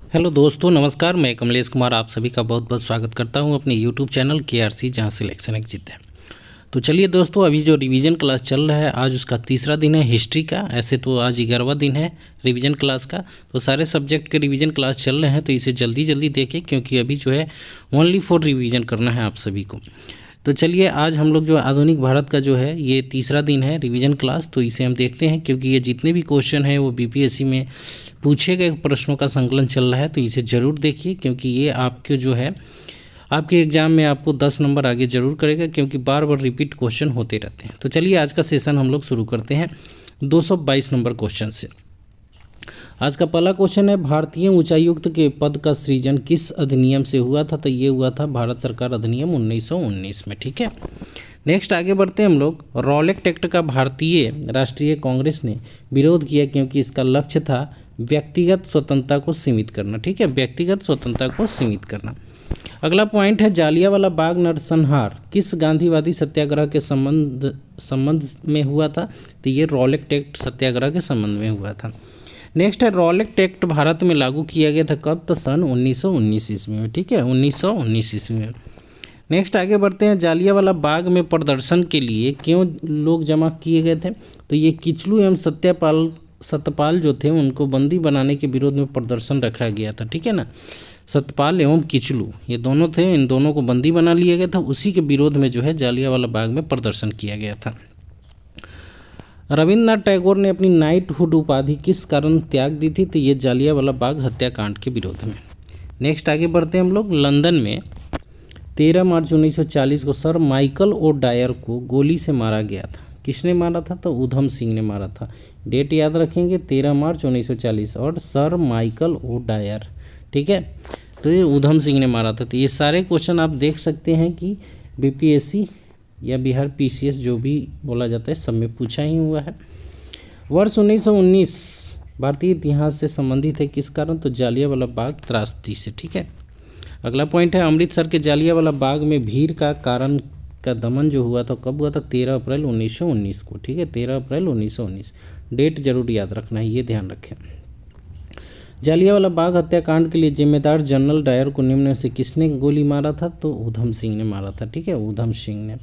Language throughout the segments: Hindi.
हेलो दोस्तों, नमस्कार। मैं कमलेश कुमार आप सभी का बहुत बहुत स्वागत करता हूं अपने यूट्यूब चैनल KRC, जहां सिलेक्शन एग्जिट है। तो चलिए दोस्तों, अभी जो रिवीजन क्लास चल रहा है, आज उसका तीसरा दिन है हिस्ट्री का। ऐसे तो आज 11वां दिन है रिवीजन क्लास का। तो सारे सब्जेक्ट के रिवीजन क्लास चल रहे हैं, तो इसे जल्दी जल्दी देखें, क्योंकि अभी जो है ओनली फॉर रिवीजन करना है आप सभी को। तो चलिए, आज हम लोग जो आधुनिक भारत का जो है ये तीसरा दिन है रिवीजन क्लास, तो इसे हम देखते हैं। क्योंकि ये जितने भी क्वेश्चन हैं वो BPSC में पूछे गए प्रश्नों का संकलन चल रहा है, तो इसे ज़रूर देखिए, क्योंकि ये आपके जो है आपके एग्ज़ाम में आपको 10 नंबर आगे ज़रूर करेगा, क्योंकि बार बार रिपीट क्वेश्चन होते रहते हैं। तो चलिए, आज का सेशन हम लोग शुरू करते हैं 222 नंबर क्वेश्चन से। आज का पहला क्वेश्चन है, भारतीय उच्चायुक्त के पद का सृजन किस अधिनियम से हुआ था? तो ये हुआ था भारत सरकार अधिनियम 1919 में। ठीक है, नेक्स्ट आगे बढ़ते हैं हम लोग। रॉलेट एक्ट का भारतीय राष्ट्रीय कांग्रेस ने विरोध किया, क्योंकि इसका लक्ष्य था व्यक्तिगत स्वतंत्रता को सीमित करना। ठीक है, व्यक्तिगत स्वतंत्रता को सीमित करना। अगला पॉइंट है, जालियांवाला बाग नरसंहार किस गांधीवादी सत्याग्रह के संबंध में हुआ था? तो ये रॉलेट एक्ट सत्याग्रह के संबंध में हुआ था। नेक्स्ट है, रॉलेट एक्ट भारत में लागू किया गया था कब? तो सन 1919 ईस्वी में। ठीक है, 1919 ईस्वी में। नेक्स्ट आगे बढ़ते हैं, जालियांवाला बाग में प्रदर्शन के लिए क्यों लोग जमा किए गए थे? तो ये किचलू एवं सत्यपाल जो थे उनको बंदी बनाने के विरोध में प्रदर्शन रखा गया था। ठीक है ना, सत्यपाल एवं किचलू ये दोनों थे, इन दोनों को बंदी बना लिया गया था। उसी के विरोध में जो है जालियांवाला बाग में प्रदर्शन किया गया था। रविन्द्रनाथ टैगोर ने अपनी नाइटहुड उपाधि किस कारण त्याग दी थी? तो ये जालियांवाला बाग हत्याकांड के विरोध में। नेक्स्ट आगे बढ़ते हैं हम लोग। लंदन में 13 मार्च 1940 को सर माइकल ओ डायर को गोली से मारा गया था। किसने मारा था? तो ऊधम सिंह ने मारा था। डेट याद रखेंगे, 13 मार्च 1940 और सर माइकल ओ डायर। ठीक है, तो ये ऊधम सिंह ने मारा था। तो ये सारे क्वेश्चन आप देख सकते हैं कि BPSC या बिहार PCS जो भी बोला जाता है सब में पूछा ही हुआ है। वर्ष 1919 भारतीय इतिहास से संबंधित है किस कारण? तो जालियांवाला बाग त्रासदी से। ठीक है, अगला पॉइंट है, अमृतसर के जालियांवाला बाग में भीड़ का कारण का दमन जो हुआ था कब हुआ था? 13 अप्रैल 1919 को। ठीक है, 13 अप्रैल 1919। डेट जरूर याद रखना है, ये ध्यान रखें। जालियांवाला बाग हत्याकांड के लिए जिम्मेदार जनरल डायर को निम्न में से किसने गोली मारा था? तो ऊधम सिंह ने मारा था। ठीक है, ऊधम सिंह ने।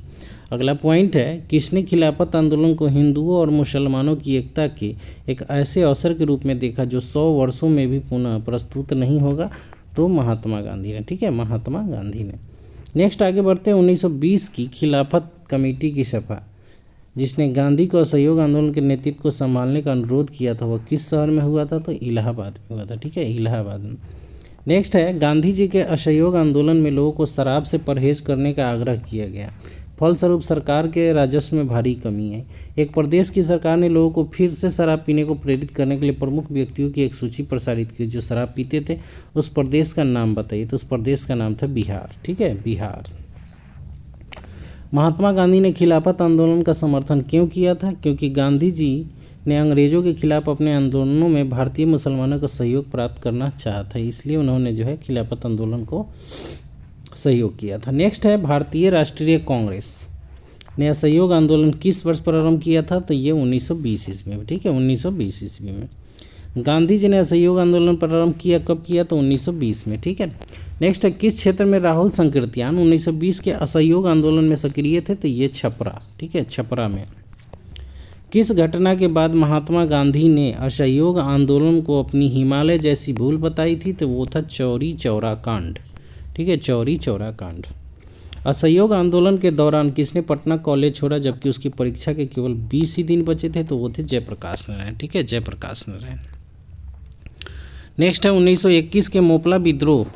अगला पॉइंट है, किसने खिलाफत आंदोलन को हिंदुओं और मुसलमानों की एकता के एक ऐसे अवसर के रूप में देखा जो 100 वर्षों में भी पुनः प्रस्तुत नहीं होगा? तो महात्मा गांधी ने। ठीक है, महात्मा गांधी ने। नेक्स्ट आगे बढ़ते हैं, 1920 की खिलाफत कमेटी की सभा जिसने गांधी को असहयोग आंदोलन के नेतृत्व को संभालने का अनुरोध किया था, वह किस शहर में हुआ था? तो इलाहाबाद में हुआ था। ठीक है, इलाहाबाद में। नेक्स्ट है, गांधी जी के असहयोग आंदोलन में लोगों को शराब से परहेज करने का आग्रह किया गया, फलस्वरूप सरकार के राजस्व में भारी कमी है। एक प्रदेश की सरकार ने लोगों को फिर से शराब पीने को प्रेरित करने के लिए प्रमुख व्यक्तियों की एक सूची प्रसारित की जो शराब पीते थे। उस प्रदेश का नाम बताइए? तो उस प्रदेश का नाम था बिहार। ठीक है, बिहार। महात्मा गांधी ने खिलाफत आंदोलन का समर्थन क्यों किया था? क्योंकि गांधी जी ने अंग्रेजों के खिलाफ अपने आंदोलनों में भारतीय मुसलमानों का सहयोग प्राप्त करना चाहा था, इसलिए उन्होंने जो है खिलाफत आंदोलन को सहयोग किया था। नेक्स्ट है, भारतीय राष्ट्रीय कांग्रेस ने असहयोग आंदोलन किस वर्ष प्रारंभ किया था? तो ये 1920 ईस्वी में। ठीक है, 1920 ईस्वी में गांधी जी ने असहयोग आंदोलन प्रारंभ किया। कब किया? तो 1920 में। ठीक है, नेक्स्ट है, किस क्षेत्र में राहुल संकीर्तियान 1920 के असहयोग आंदोलन में सक्रिय थे? तो ये छपरा। ठीक है, छपरा में। किस घटना के बाद महात्मा गांधी ने असहयोग आंदोलन को अपनी हिमालय जैसी भूल बताई थी? तो वो था चौरी चौरा कांड। ठीक है, चौरी चौरा कांड। असहयोग आंदोलन के दौरान किसने पटना कॉलेज छोड़ा जबकि उसकी परीक्षा के केवल 20 ही दिन बचे थे? तो वो थे जयप्रकाश नारायण। ठीक है, जयप्रकाश नारायण। नेक्स्ट है, 1921 के मोपला विद्रोह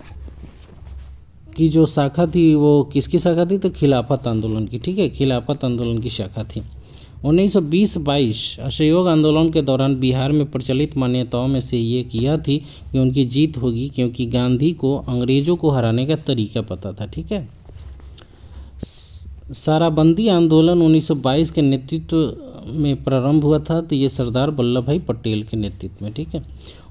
की जो शाखा थी वो किसकी शाखा थी? तो खिलाफत आंदोलन की। ठीक है, खिलाफत आंदोलन की शाखा थी। 1920-22 असहयोग आंदोलन के दौरान बिहार में प्रचलित मान्यताओं में से यह थी कि उनकी जीत होगी, क्योंकि गांधी को अंग्रेजों को हराने का तरीका पता था। ठीक है, साराबंदी आंदोलन 1922 के नेतृत्व में प्रारंभ हुआ था, तो ये सरदार वल्लभ भाई पटेल के नेतृत्व में। ठीक है,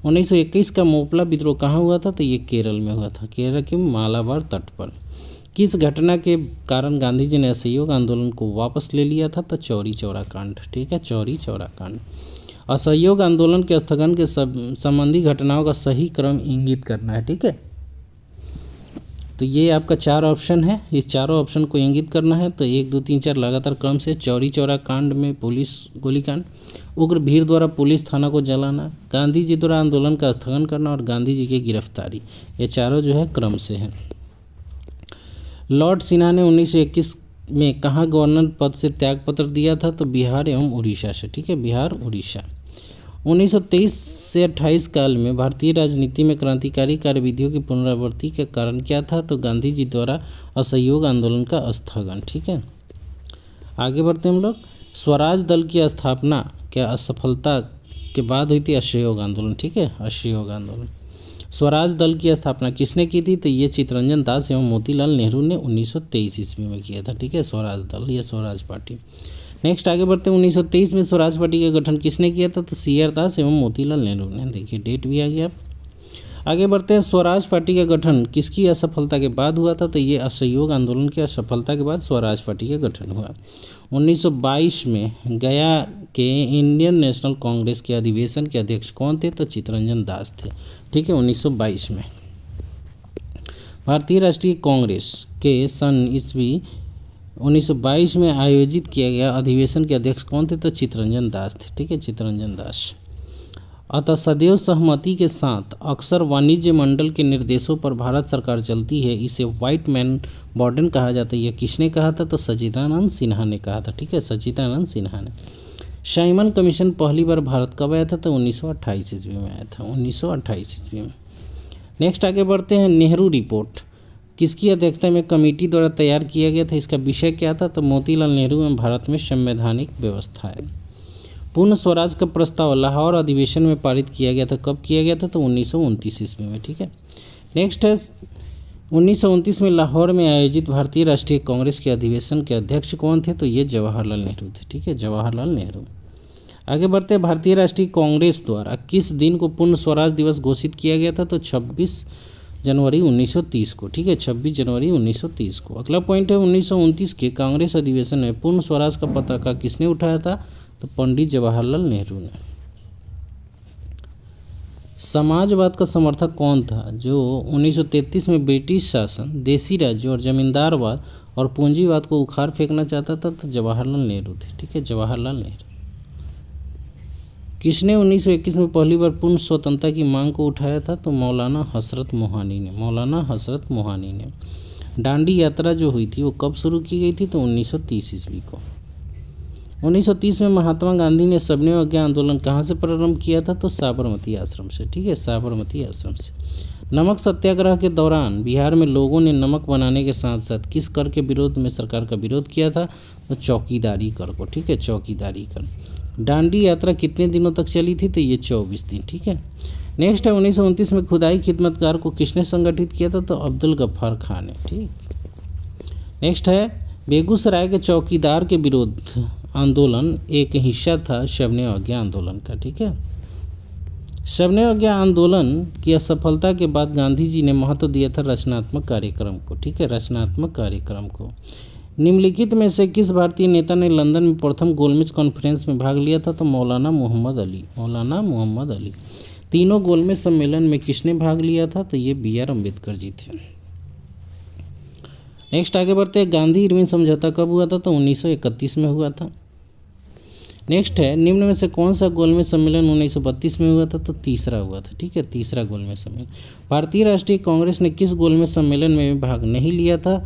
1921 का मोपला विद्रोह कहाँ हुआ था? तो ये केरल में हुआ था, केरल के मालाबार तट पर। किस घटना के कारण गांधी जी ने असहयोग आंदोलन को वापस ले लिया था? तो चौरी चौरा कांड। ठीक है, चौरी चौरा कांड। असहयोग आंदोलन के स्थगन के संबंधी घटनाओं का सही क्रम इंगित करना है। ठीक है, तो ये आपका 4 ऑप्शन है, इस चारों ऑप्शन को इंगित करना है। तो 1 2 3 4 लगातार क्रम से चौरी चौरा कांड में पुलिस गोलीकांड, उग्र भीड़ द्वारा पुलिस थाना को जलाना, गांधी जी द्वारा आंदोलन का स्थगन करना और गांधी जी की गिरफ्तारी, ये चारों जो है क्रम से हैं। लॉर्ड सिन्हा ने 1921 में कहाँ गवर्नर पद से त्यागपत्र दिया था? तो बिहार एवं उड़ीसा से। ठीक है, बिहार उड़ीसा। 1923 से 28 काल में भारतीय राजनीति में क्रांतिकारी कार्यविधियों की पुनरावृत्ति के कारण क्या था? तो गांधी जी द्वारा असहयोग आंदोलन का स्थगन। ठीक है, आगे बढ़ते हम लोग। स्वराज दल की स्थापना क्या असफलता के बाद हुई थी? असहयोग आंदोलन। ठीक है, असहयोग आंदोलन। स्वराज दल की स्थापना किसने की थी? तो ये चित्तरंजन दास एवं मोतीलाल नेहरू ने 1923 ईस्वी में किया था। ठीक है, स्वराज दल या स्वराज पार्टी। नेक्स्ट आगे बढ़ते हैं। 1923 में स्वराज पार्टी का गठन किसने किया था? तो CR दास एवं मोतीलाल नेहरू ने। देखिए डेट भी आ गया। आगे बढ़ते हैं। स्वराज पार्टी का गठन किसकी असफलता के बाद हुआ था? तो ये असहयोग आंदोलन की असफलता के बाद स्वराज पार्टी का गठन हुआ। 1922 में गया के इंडियन नेशनल कांग्रेस के अधिवेशन के अध्यक्ष कौन थे? तो चित्तरंजन दास थे। ठीक है, 1922 में। भारतीय राष्ट्रीय कांग्रेस के सन ईस्वी 1922 में आयोजित किया गया अधिवेशन के अध्यक्ष कौन थे? तो चित्तरंजन दास थे। ठीक है, चित्तरंजन दास। अतः सदैव सहमति के साथ अक्सर वाणिज्य मंडल के निर्देशों पर भारत सरकार चलती है, इसे व्हाइट मैन बॉर्डन कहा जाता है। यह किसने कहा था? तो सच्चिदानंद सिन्हा ने कहा था। ठीक है, सच्चिदानंद सिन्हा ने। साइमन कमीशन पहली बार भारत कब आया था? तो 1928 ईस्वी में आया था, 1928 ईस्वी में। नेक्स्ट आगे बढ़ते हैं। नेहरू रिपोर्ट किसकी अध्यक्षता में कमेटी द्वारा तैयार किया गया था? इसका विषय क्या था? तो मोतीलाल नेहरू एवं भारत में संवैधानिक व्यवस्थाएं। पूर्ण स्वराज का प्रस्ताव लाहौर अधिवेशन में पारित किया गया था। कब किया गया था? तो 1929 ईस्वी में। ठीक है, नेक्स्ट है 1929 में लाहौर में आयोजित भारतीय राष्ट्रीय कांग्रेस के अधिवेशन के अध्यक्ष कौन थे? तो ये जवाहरलाल नेहरू थे। ठीक है, जवाहरलाल नेहरू। आगे बढ़ते हैं। भारतीय राष्ट्रीय कांग्रेस द्वारा किस दिन को पूर्ण स्वराज दिवस घोषित किया गया था? तो 26 जनवरी 1930 को। ठीक है, 26 जनवरी 1930 को। अगला पॉइंट है 1929 के कांग्रेस अधिवेशन में पूर्ण स्वराज का पताका किसने उठाया था? तो पंडित जवाहरलाल नेहरू ने। समाजवाद का समर्थक कौन था जो 1933 में ब्रिटिश शासन, देसी राज्यों और जमींदारवाद और पूंजीवाद को उखाड़ फेंकना चाहता था? तो जवाहरलाल नेहरू थे। ठीक है, जवाहरलाल नेहरू। किसने 1921 में पहली बार पूर्ण स्वतंत्रता की मांग को उठाया था? तो मौलाना हसरत मोहानी ने। मौलाना हसरत मोहानी ने। दांडी यात्रा जो हुई थी वो कब शुरू की गई थी? तो 1930 ईस्वी को। 1930 में महात्मा गांधी ने सबने अज्ञा आंदोलन कहाँ से प्रारंभ किया था? तो साबरमती आश्रम से। ठीक है, साबरमती आश्रम से। नमक सत्याग्रह के दौरान बिहार में लोगों ने नमक बनाने के साथ साथ किस कर के विरोध में सरकार का विरोध किया था? तो चौकीदारी कर को। ठीक है, चौकीदारी कर। दांडी यात्रा कितने दिनों तक चली थी? तो ये 24 दिन। ठीक है, नेक्स्ट है 1929 में खुदाई खिदमतगार को किसने संगठित किया था? तो अब्दुल गफ्फार खान ने। ठीक, नेक्स्ट है बेगूसराय के चौकीदार के विरोध आंदोलन एक हिस्सा था शबने अज्ञा आंदोलन का। ठीक है, शबने अज्ञा आंदोलन की असफलता के बाद गांधी जी ने महत्व दिया था रचनात्मक कार्यक्रम को। ठीक है, रचनात्मक कार्यक्रम को। निम्नलिखित में से किस भारतीय नेता ने लंदन में प्रथम गोलमेज कॉन्फ्रेंस में भाग लिया था? तो मौलाना मोहम्मद अली। मौलाना मोहम्मद अली। तीनों गोलमेज सम्मेलन में किसने भाग लिया था? तो ये BR अम्बेडकर जी थे। नेक्स्ट आगे बढ़ते हैं। गांधी इरविन समझौता कब हुआ था? तो 1931 में हुआ था। नेक्स्ट है निम्न में से कौन सा गोलमेज सम्मेलन 1932 में हुआ था? तो तीसरा हुआ था। ठीक है, तीसरा गोलमेज सम्मेलन। भारतीय राष्ट्रीय कांग्रेस ने किस गोलमेज सम्मेलन में भाग नहीं लिया था?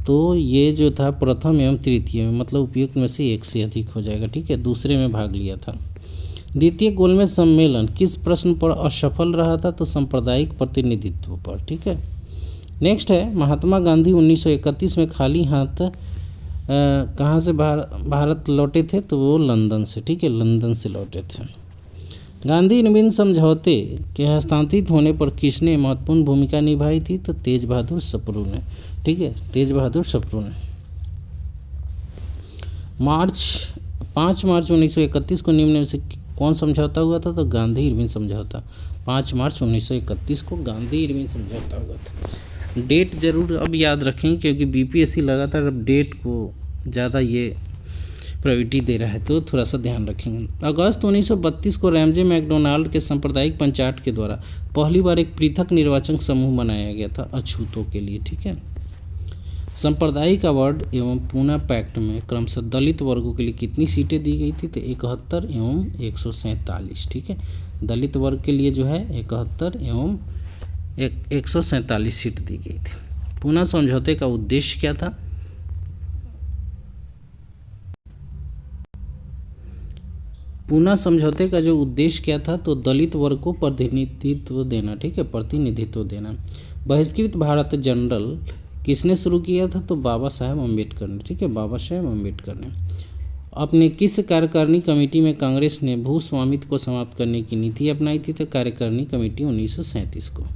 तो ये जो था प्रथम एवं तृतीय में, मतलब उपयुक्त में से एक से अधिक हो जाएगा। ठीक है, दूसरे में भाग लिया था। द्वितीय गोलमेज सम्मेलन किस प्रश्न पर असफल रहा था? तो सांप्रदायिक प्रतिनिधित्व पर। ठीक है, नेक्स्ट है महात्मा गांधी 1931 में खाली हाथ कहाँ से भारत लौटे थे? तो वो लंदन से। ठीक है, लंदन से लौटे थे। गांधी इरविन समझौते के हस्तांतरित होने पर किसने महत्वपूर्ण भूमिका निभाई थी? तो तेज बहादुर सप्रू ने। ठीक है, तेज बहादुर सप्रू ने। 5 मार्च 1931 को निम्न में से कौन समझौता हुआ था? तो गांधी इरविन समझौता। 5 मार्च 1931 को गांधी इरविन समझौता हुआ था। डेट जरूर अब याद रखें क्योंकि BPSC लगातार अब डेट को ज़्यादा ये प्रायोरिटी दे रहा है, तो थोड़ा सा ध्यान रखेंगे। अगस्त 1932 को रैमजे मैकडोनाल्ड के सांप्रदायिक पंचायत के द्वारा पहली बार एक पृथक निर्वाचन समूह बनाया गया था अछूतों के लिए, ठीक है। सांप्रदायिक अवार्ड एवं पूना पैक्ट में क्रमशः दलित वर्गों के लिए कितनी सीटें दी गई थी, तो 71 एवं 147, ठीक है। दलित वर्ग के लिए जो है 71 एवं 147 सीट दी गई थी। पूना समझौते का उद्देश्य क्या था? पूना समझौते का जो उद्देश्य क्या था, तो दलित वर्ग को प्रतिनिधित्व देना, ठीक है, प्रतिनिधित्व देना। बहिष्कृत भारत जनरल किसने शुरू किया था, तो बाबा साहेब अम्बेडकर ने, ठीक है, बाबा साहेब अम्बेडकर ने। अपने किस कार्यकारिणी कमेटी में कांग्रेस ने भू स्वामित्व को समाप्त करने की नीति अपनाई थी, तो कार्यकारिणी कमेटी 1937 को।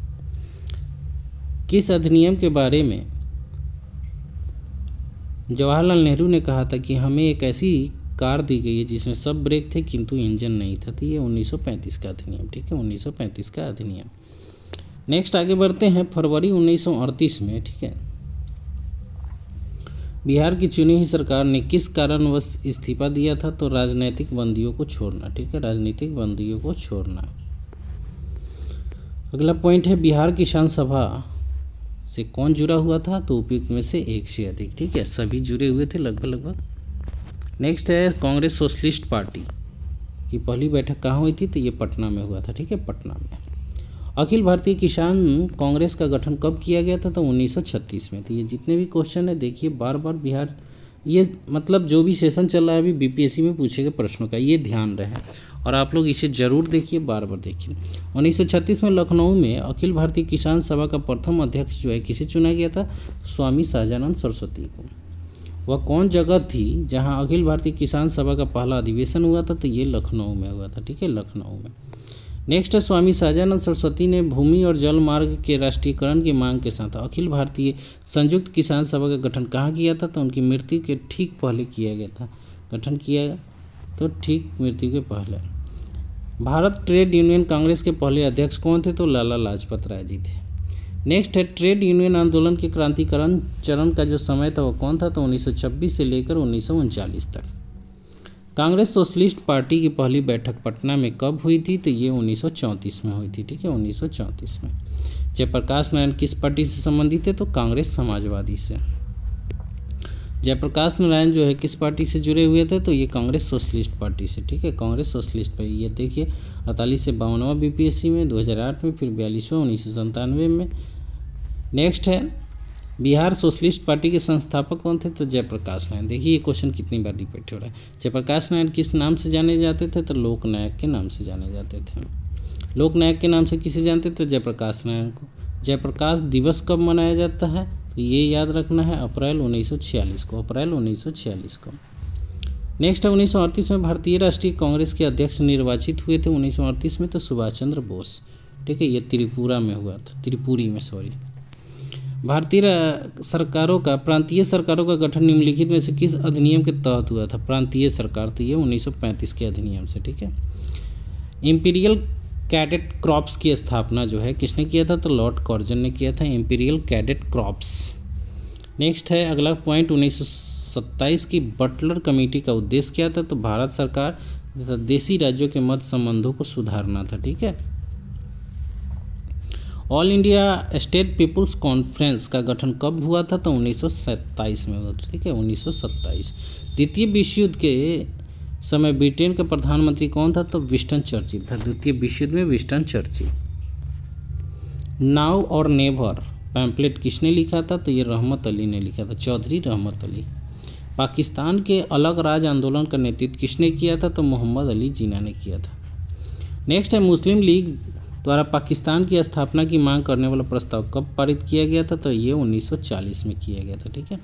किस अधिनियम के बारे में जवाहरलाल नेहरू ने कहा था कि हमें एक ऐसी कार दी गई है जिसमें सब ब्रेक थे किंतु इंजन नहीं था, तो ये 1935 का अधिनियम, ठीक है, 1935 का अधिनियम। नेक्स्ट आगे बढ़ते हैं। फरवरी 1938 में, ठीक है, बिहार की चुनी हुई सरकार ने किस कारणवश इस्तीफा दिया था, तो राजनीतिक बंदियों को छोड़ना, ठीक है, राजनीतिक बंदियों को छोड़ना। अगला पॉइंट है, बिहार किसान सभा से कौन जुड़ा हुआ था, तो उपयुक्त में से एक से अधिक, ठीक है, सभी जुड़े हुए थे लगभग। नेक्स्ट है, कांग्रेस सोशलिस्ट पार्टी की पहली बैठक कहाँ हुई थी, तो ये पटना में हुआ था, ठीक है, पटना में। अखिल भारतीय किसान कांग्रेस का गठन कब किया गया था, तो 1936 में। तो ये जितने भी क्वेश्चन है देखिए बार बार बिहार, ये मतलब जो भी सेशन चल रहा है अभी बीपीएससी में पूछे गए प्रश्नों का ये ध्यान रहे और आप लोग इसे ज़रूर देखिए, बार बार देखिए। 1936 में लखनऊ में अखिल भारतीय किसान सभा का प्रथम अध्यक्ष जो है किसे चुना गया था, स्वामी सहजानंद सरस्वती को। वह कौन जगह थी जहां अखिल भारतीय किसान सभा का पहला अधिवेशन हुआ था, तो ये लखनऊ में हुआ था, ठीक है, लखनऊ में। नेक्स्ट है, स्वामी सहजानंद सरस्वती ने भूमि और जल मार्ग के राष्ट्रीयकरण की मांग के साथ अखिल भारतीय संयुक्त किसान सभा का गठन कहाँ किया था, तो उनकी मृत्यु के ठीक पहले किया गया था, गठन किया तो ठीक मृत्यु के पहले। भारत ट्रेड यूनियन कांग्रेस के पहले अध्यक्ष कौन थे, तो लाला लाजपत राय जी थे। नेक्स्ट है, ट्रेड यूनियन आंदोलन के क्रांतिकरण चरण का जो समय था वो कौन था, तो 1926 से लेकर 1939 तक। कांग्रेस सोशलिस्ट पार्टी की पहली बैठक पटना में कब हुई थी, तो ये 1934 में हुई थी, ठीक है, 1934 में। जयप्रकाश नारायण किस पार्टी से संबंधित है, तो कांग्रेस समाजवादी से। जयप्रकाश नारायण जो है किस पार्टी से जुड़े हुए थे, तो ये कांग्रेस सोशलिस्ट पार्टी से, ठीक है, कांग्रेस सोशलिस्ट पार्टी। ये देखिए 48 से 52वां बीपीएससी में, 2008 में, फिर 42वां 1997 में। नेक्स्ट है, बिहार सोशलिस्ट पार्टी के संस्थापक कौन थे, तो जयप्रकाश नारायण। देखिए ये क्वेश्चन कितनी बार रिपीट हो रहा है। जयप्रकाश नारायण किस नाम से जाने जाते थे, तो लोकनायक के नाम से जाने जाते थे। लोकनायक के नाम से किसे जानते थे, तो जयप्रकाश नारायण को। जयप्रकाश दिवस कब मनाया जाता है, तो ये याद रखना है, अप्रैल 1946 को, अप्रैल 1946 को। नेक्स्ट है, 1938 में भारतीय राष्ट्रीय कांग्रेस के अध्यक्ष निर्वाचित हुए थे 1938 में, तो सुभाष चंद्र बोस, ठीक है, ये त्रिपुरा में हुआ था, त्रिपुरी में, सॉरी। भारतीय सरकारों का प्रांतीय सरकारों का गठन निम्नलिखित में से किस अधिनियम के तहत हुआ था, प्रांतीय सरकार, तो ये 1935 के अधिनियम से, ठीक है। इंपीरियल कैडेट क्रॉप्स की स्थापना जो है किसने किया था, तो लॉर्ड कर्जन ने किया था, इंपीरियल कैडेट क्रॉप्स। नेक्स्ट है अगला पॉइंट, 1927 की बटलर कमेटी का उद्देश्य क्या था, तो भारत सरकार तथा देशी राज्यों के मध्य संबंधों को सुधारना था, ठीक है। All India state people's conference का गठन कब हुआ था, तो 1927 में हुआ था, ठीक है, 1927। द्वितीय विश्व युद्ध के समय ब्रिटेन का प्रधानमंत्री कौन था, तो विंस्टन चर्चिल था, द्वितीय विश्व युद्ध में विंस्टन चर्चिल। नाउ और नेवर पैम्पलेट किसने लिखा था, तो ये रहमत अली ने लिखा था, चौधरी रहमत अली। पाकिस्तान के अलग राज्य आंदोलन का नेतृत्व किसने किया था, तो मोहम्मद अली जिन्ना ने किया था। नेक्स्ट है, मुस्लिम लीग द्वारा पाकिस्तान की स्थापना की मांग करने वाला प्रस्ताव कब पारित किया गया था, तो ये 1940 में किया गया था, ठीक है।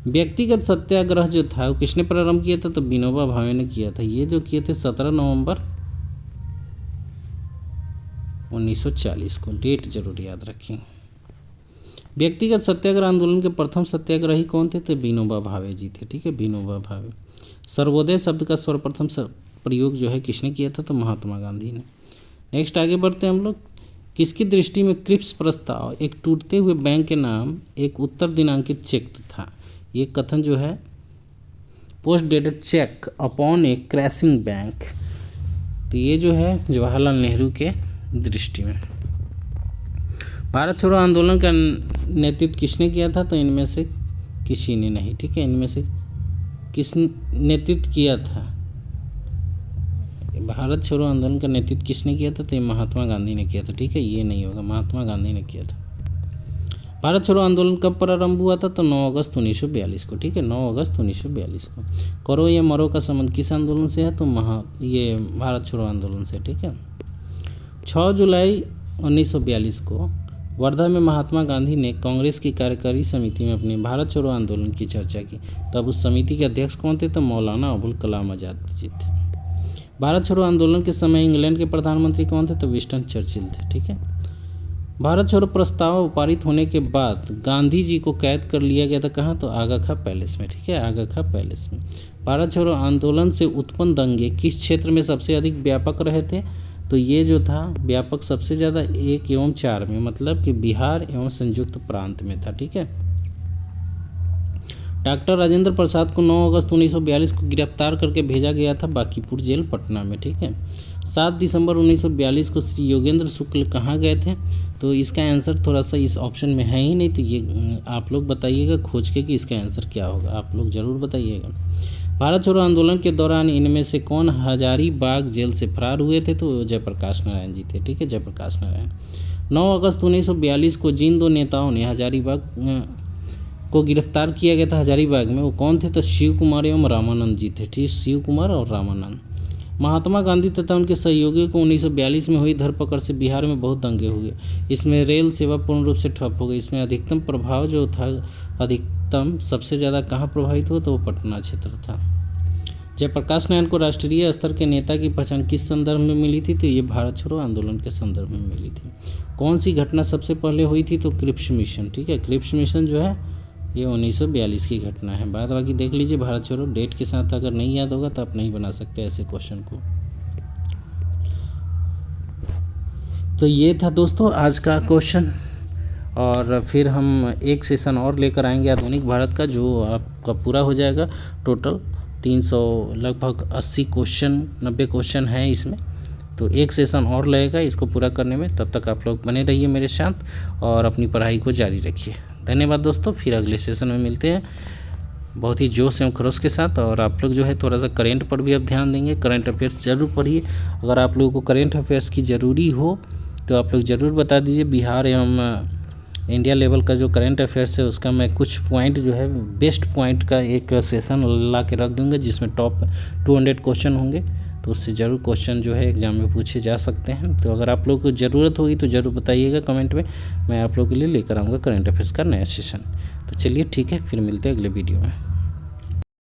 व्यक्तिगत सत्याग्रह जो था वो किसने प्रारंभ किया था, तो विनोबा भावे ने किया था, ये जो किए थे 17 नवंबर 1940 को, डेट जरूर याद रखें। व्यक्तिगत सत्याग्रह आंदोलन के प्रथम सत्याग्रही कौन थे, तो विनोबा भावे जी थे, ठीक है, विनोबा भावे। सर्वोदय शब्द का सर्वप्रथम प्रयोग जो है किसने किया था, तो महात्मा गांधी ने। नेक्स्ट आगे बढ़ते हैं हम लोग। किसकी दृष्टि में क्रिप्स प्रस्ताव एक टूटते हुए बैंक के नाम एक उत्तर दिनांकित चेक था, ये कथन जो है पोस्ट डेटेड चेक अपॉन ए क्रैशिंग बैंक। तो ये जो है जवाहरलाल नेहरू के दृष्टि में। भारत छोड़ो आंदोलन का नेतृत्व किसने किया था? तो इनमें से किसी ने नहीं, ठीक है। इनमें से किस नेतृत्व किया था? भारत छोड़ो आंदोलन का नेतृत्व किसने किया था? तो ये महात्मा गांधी ने किया था, ठीक है। ये नहीं होगा, महात्मा गांधी ने किया था। भारत छोड़ो आंदोलन कब प्रारंभ हुआ था? तो 9 अगस्त 1942 को, ठीक है। 9 अगस्त 1942 को। करो या मरो का संबंध किस आंदोलन से है? तो ये भारत छोड़ो आंदोलन से, ठीक है। 6 जुलाई 1942 को वर्धा में महात्मा गांधी ने कांग्रेस की कार्यकारी समिति में अपने भारत छोड़ो आंदोलन की चर्चा की। तब उस समिति के अध्यक्ष कौन थे? तो मौलाना अबुल कलाम आज़ाद जी थे। भारत छोड़ो आंदोलन के समय इंग्लैंड के प्रधानमंत्री कौन थे? तो विंस्टन चर्चिल थे, ठीक है। भारत छोड़ो प्रस्ताव पारित होने के बाद गांधी जी को कैद कर लिया गया था। कहाँ? तो आगा खां पैलेस में, ठीक है। आगा खां पैलेस में। भारत छोड़ो आंदोलन से उत्पन्न दंगे किस क्षेत्र में सबसे अधिक व्यापक रहे थे? तो ये जो था व्यापक सबसे ज़्यादा 1 एवं 4 में, मतलब कि बिहार एवं संयुक्त प्रांत में था, ठीक है। डॉक्टर राजेंद्र प्रसाद को 9 अगस्त 1942 को गिरफ्तार करके भेजा गया था बांकीपुर जेल पटना में, ठीक है। 7 दिसंबर 1942 को श्री योगेंद्र शुक्ल कहाँ गए थे? तो इसका आंसर थोड़ा सा इस ऑप्शन में है ही नहीं, तो ये आप लोग बताइएगा खोज के कि इसका आंसर क्या होगा, आप लोग ज़रूर बताइएगा। भारत छोड़ो आंदोलन के दौरान इनमें से कौन हजारीबाग जेल से फरार हुए थे? तो जयप्रकाश नारायण जी थे, ठीक है। जयप्रकाश नारायण। 9 अगस्त 1942 को जिन 2 नेताओं ने हजारीबाग को गिरफ्तार किया गया था हजारीबाग में, वो कौन थे? तो शिव कुमार एवं रामानंद जी थे, ठीक। शिव कुमार और रामानंद। महात्मा गांधी तथा उनके सहयोगियों को 1942 में हुई धरपकड़ से बिहार में बहुत दंगे हुए। इसमें रेल सेवा पूर्ण रूप से ठप हो गई। इसमें अधिकतम प्रभाव जो था, अधिकतम सबसे ज़्यादा कहाँ प्रभावित हुआ? तो वो पटना क्षेत्र था। जयप्रकाश नारायण को राष्ट्रीय स्तर के नेता की पहचान किस संदर्भ में मिली थी? तो ये भारत छोड़ो आंदोलन के संदर्भ में मिली थी। कौन सी घटना सबसे पहले हुई थी? तो क्रिप्स मिशन, ठीक है। क्रिप्स मिशन जो है ये 1942 की घटना है। बाद बाकी देख लीजिए, भारत छोड़ो डेट के साथ अगर नहीं याद होगा तो आप नहीं बना सकते ऐसे क्वेश्चन को। तो ये था दोस्तों आज का क्वेश्चन, और फिर हम एक सेशन और लेकर आएंगे आधुनिक भारत का, जो आपका पूरा हो जाएगा। टोटल 300 लगभग 80 क्वेश्चन 90 क्वेश्चन हैं इसमें, तो एक सेशन और लगेगा इसको पूरा करने में। तब तक आप लोग बने रहिए मेरे साथ और अपनी पढ़ाई को जारी रखिए। धन्यवाद दोस्तों, फिर अगले सेशन में मिलते हैं बहुत ही जोश एवं खरोश के साथ। और आप लोग जो है थोड़ा सा करेंट पर भी आप ध्यान देंगे, करंट अफेयर्स ज़रूर पढ़िए। अगर आप लोगों को करेंट अफेयर्स की ज़रूरी हो तो आप लोग ज़रूर बता दीजिए। बिहार एवं इंडिया लेवल का जो करंट अफेयर्स है उसका मैं कुछ पॉइंट जो है बेस्ट पॉइंट का एक सेशन ला के रख दूँगा, जिसमें टॉप 200 क्वेश्चन होंगे, तो उससे ज़रूर क्वेश्चन जो है एग्जाम में पूछे जा सकते हैं। तो अगर आप लोग को ज़रूरत होगी तो ज़रूर बताइएगा कमेंट में, मैं आप लोगों के लिए लेकर आऊँगा करंट अफेयर्स का नया सेशन। तो चलिए ठीक है, फिर मिलते हैं अगले वीडियो में।